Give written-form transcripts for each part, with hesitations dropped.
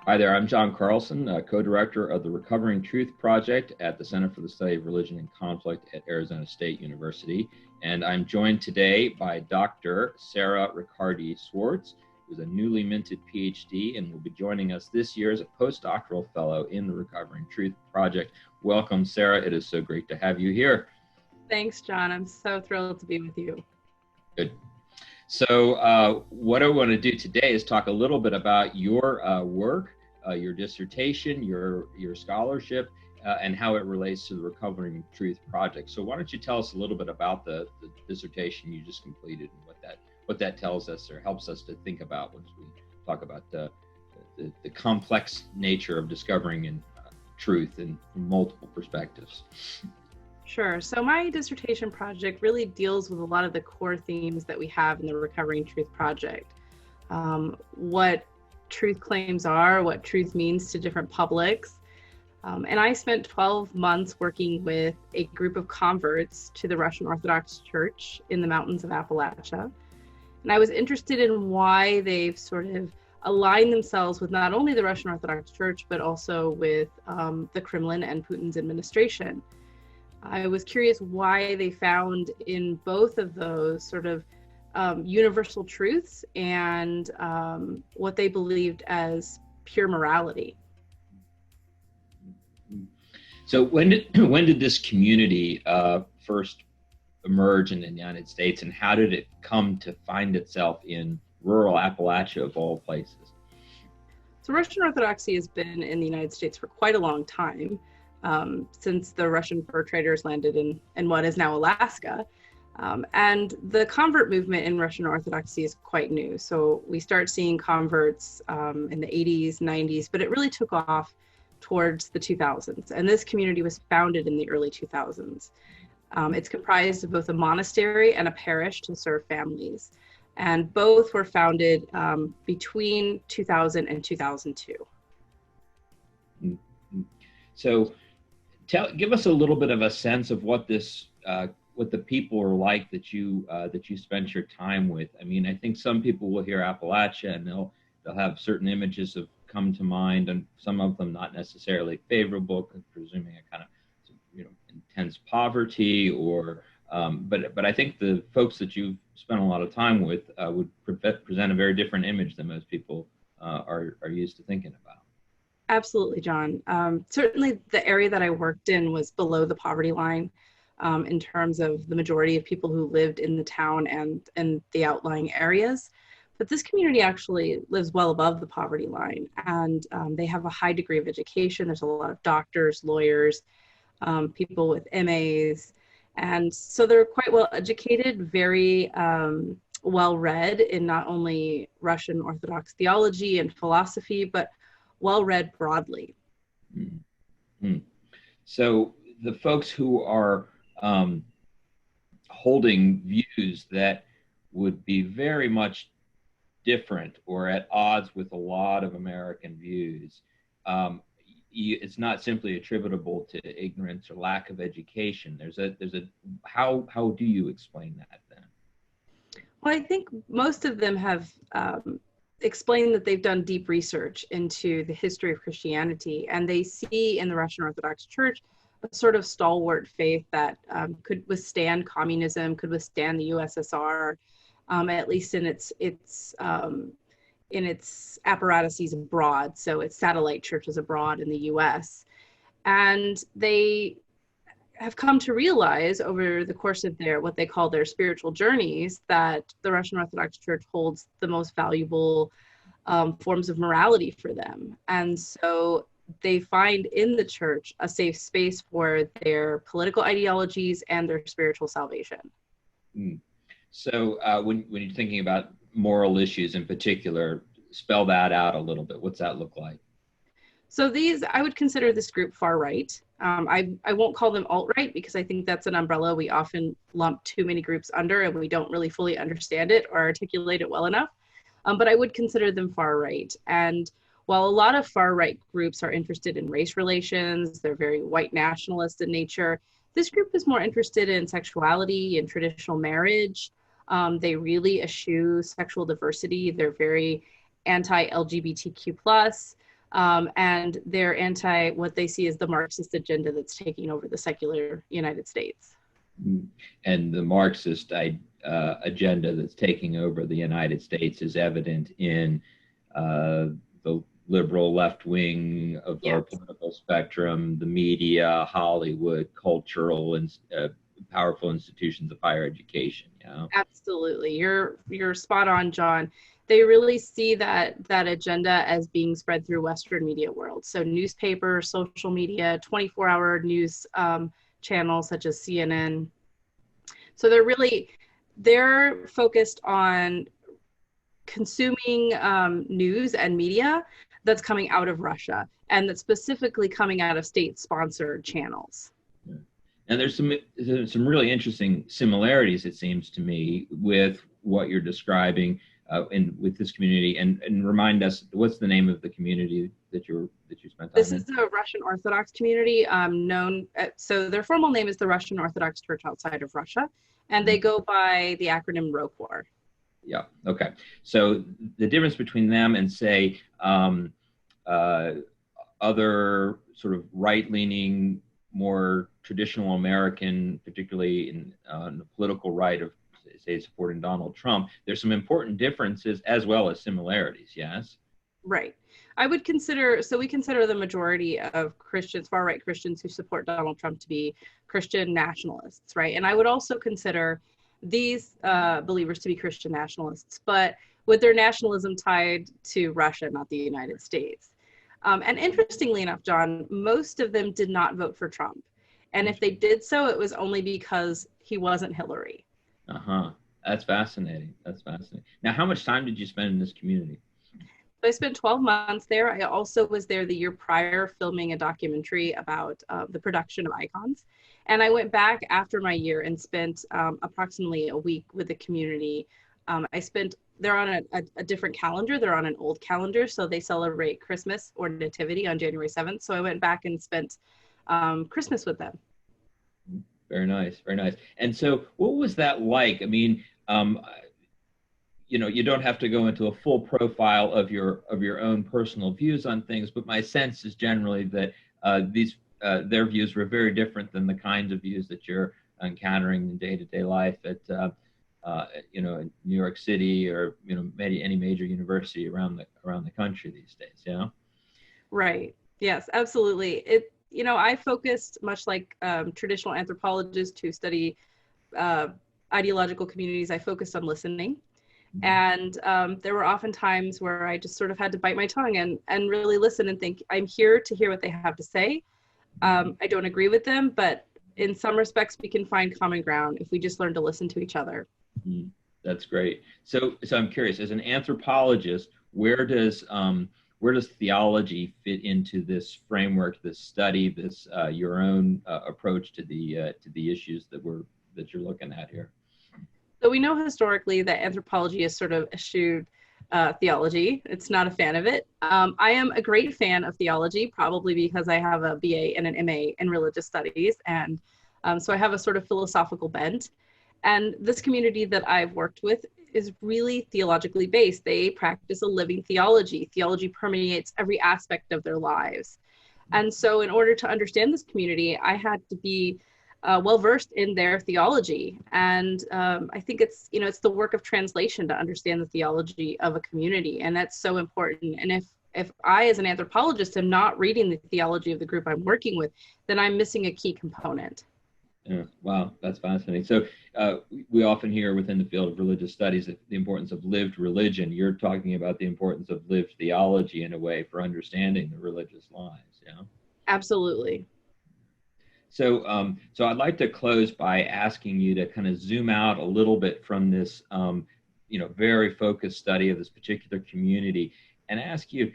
Hi there, I'm John Carlson, co-director of the Recovering Truth Project at the Center for the Study of Religion and Conflict at Arizona State University. And I'm joined today by Dr. Sarah Riccardi-Swartz, who's a newly minted PhD and will be joining us this year as a postdoctoral fellow in the Recovering Truth Project. Welcome, Sarah. It is so great to have you here. Thanks, John. I'm so thrilled to be with you. Good. So what I want to do today is talk a little bit about your work, your dissertation, your scholarship, and how it relates to the Recovering Truth Project. So why don't you tell us a little bit about the dissertation you just completed and what that tells us or helps us to think about once we talk about the complex nature of discovering truth in multiple perspectives. Sure. So my dissertation project really deals with a lot of the core themes that we have in the Recovering Truth Project. What truth claims are, what truth means to different publics. And I spent 12 months working with a group of converts to the Russian Orthodox Church in the mountains of Appalachia. And I was interested in why they've sort of aligned themselves with not only the Russian Orthodox Church, but also with the Kremlin and Putin's administration. I was curious why they found in both of those sort of universal truths and what they believed as pure morality. So when did this community first emerge in the United States, and how did it come to find itself in rural Appalachia of all places? So Russian Orthodoxy has been in the United States for quite a long time. Since the Russian fur traders landed in what is now Alaska. And the convert movement in Russian Orthodoxy is quite new. So we start seeing converts in the 80s, 90s, but it really took off towards the 2000s. And this community was founded in the early 2000s. It's comprised of both a monastery and a parish to serve families. And both were founded between 2000 and 2002. So give us a little bit of a sense of what what the people are like that you spent your time with. I mean, I think some people will hear Appalachia and they'll have certain images of come to mind, and some of them not necessarily favorable, presuming a kind of intense poverty, or but I think the folks that you've spent a lot of time with would present a very different image than most people are used to thinking about. Absolutely, John. Certainly the area that I worked in was below the poverty line in terms of the majority of people who lived in the town and the outlying areas. But this community actually lives well above the poverty line, and they have a high degree of education. There's a lot of doctors, lawyers, people with MAs. And so they're quite well educated, very well read in not only Russian Orthodox theology and philosophy, but well read broadly. Mm-hmm. So the folks who are holding views that would be very much different or at odds with a lot of American views, it's not simply attributable to ignorance or lack of education. How do you explain that then? Well, I think most of them have explain that they've done deep research into the history of Christianity, and they see in the Russian Orthodox Church a sort of stalwart faith that could withstand communism, could withstand the USSR, at least in its apparatuses abroad, so its satellite churches abroad in the US. And they have come to realize over the course of what they call their spiritual journeys, that the Russian Orthodox Church holds the most valuable forms of morality for them. And so they find in the church a safe space for their political ideologies and their spiritual salvation. So when you're thinking about moral issues in particular, spell that out a little bit. What's that look like? So I would consider this group far right. I won't call them alt-right because I think that's an umbrella we often lump too many groups under, and we don't really fully understand it or articulate it well enough. But I would consider them far right. And while a lot of far right groups are interested in race relations, they're very white nationalist in nature, this group is more interested in sexuality and traditional marriage, They really eschew sexual diversity. They're very anti-LGBTQ plus, and they're anti what they see as the Marxist agenda that's taking over the secular United States. And the Marxist agenda that's taking over the United States is evident in the liberal left wing of our political spectrum, the media, Hollywood, cultural and powerful institutions of higher education. Yeah, absolutely. You're spot on, John. They really see that agenda as being spread through Western media world. So newspaper, social media, 24-hour news channels such as CNN. So they're focused on consuming news and media that's coming out of Russia, and that's specifically coming out of state-sponsored channels. Yeah. And there's some really interesting similarities, it seems to me, with what you're describing with this community. And remind us, what's the name of the community that you spent time in? This is the Russian Orthodox community, so their formal name is the Russian Orthodox Church outside of Russia, and they go by the acronym ROCOR. Yeah. Okay. So the difference between them and, say, other sort of right-leaning, more traditional American, particularly in the political right of, say, supporting Donald Trump, there's some important differences as well as similarities. Yes. Right. We consider the majority of Christians, far-right Christians who support Donald Trump, to be Christian nationalists, right? And I would also consider these believers to be Christian nationalists, but with their nationalism tied to Russia, not the United States. And interestingly enough, John, most of them did not vote for Trump. And if they did so, it was only because he wasn't Hillary. Uh-huh. That's fascinating. That's fascinating. Now, how much time did you spend in this community? I spent 12 months there. I also was there the year prior filming a documentary about the production of icons. And I went back after my year and spent approximately a week with the community. They're on a different calendar. They're on an old calendar. So they celebrate Christmas or Nativity on January 7th. So I went back and spent Christmas with them. Very nice. Very nice. And so what was that like? I mean, you don't have to go into a full profile of your own personal views on things, but my sense is generally that their views were very different than the kinds of views that you're encountering in day-to-day life at in New York City or maybe any major university around the country these days. Yeah. Right. Yes, absolutely. I focused, much like traditional anthropologists who study ideological communities, I focused on listening. And there were often times where I just sort of had to bite my tongue and really listen and think, I'm here to hear what they have to say. I don't agree with them, but in some respects, we can find common ground if we just learn to listen to each other. That's great. So I'm curious, as an anthropologist, where does theology fit into this framework, this study, this your own approach to the issues that you're looking at here? So we know historically that anthropology has sort of eschewed theology. It's not a fan of it. I am a great fan of theology, probably because I have a BA and an MA in religious studies. And so I have a sort of philosophical bent. And this community that I've worked with is really theologically based. They practice a living theology. Theology permeates every aspect of their lives. And so in order to understand this community, I had to be well-versed in their theology. And I think it's the work of translation to understand the theology of a community. And that's so important. And if I, as an anthropologist, am not reading the theology of the group I'm working with, then I'm missing a key component. Yeah, wow, that's fascinating. So we often hear within the field of religious studies the importance of lived religion. You're talking about the importance of lived theology in a way for understanding the religious lives. Yeah. Absolutely. So I'd like to close by asking you to kind of zoom out a little bit from this, very focused study of this particular community, and ask you,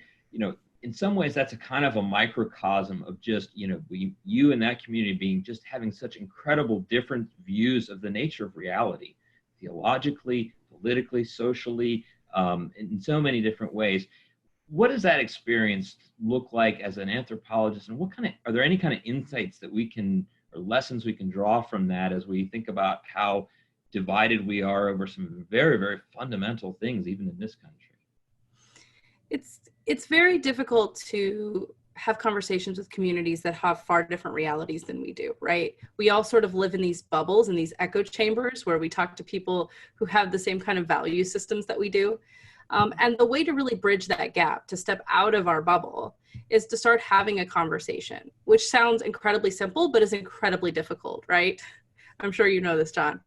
in some ways that's a kind of a microcosm of just, you and that community having such incredible different views of the nature of reality, theologically, politically, socially, in so many different ways. What does that experience look like as an anthropologist, and are there any kind of insights that or lessons we can draw from that as we think about how divided we are over some very, very fundamental things, even in this country. It's very difficult to have conversations with communities that have far different realities than we do, right? We all sort of live in these bubbles and these echo chambers where we talk to people who have the same kind of value systems that we do. And the way to really bridge that gap, to step out of our bubble, is to start having a conversation, which sounds incredibly simple, but is incredibly difficult, right? I'm sure you know this, John.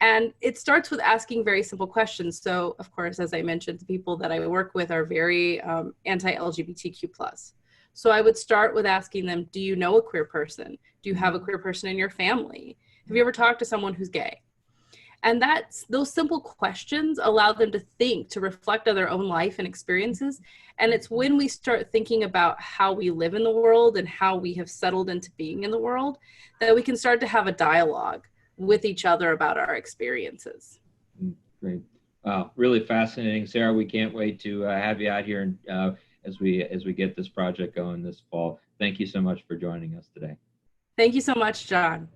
And it starts with asking very simple questions. So, of course, as I mentioned, the people that I work with are very anti-LGBTQ+. So I would start with asking them, do you know a queer person? Do you have a queer person in your family? Have you ever talked to someone who's gay? And those simple questions allow them to think, to reflect on their own life and experiences. And it's when we start thinking about how we live in the world and how we have settled into being in the world that we can start to have a dialogue with each other about our experiences. Great. Wow, really fascinating, Sarah. We can't wait to have you out here and as we get this project going this fall. Thank you so much for joining us today. Thank you so much, John.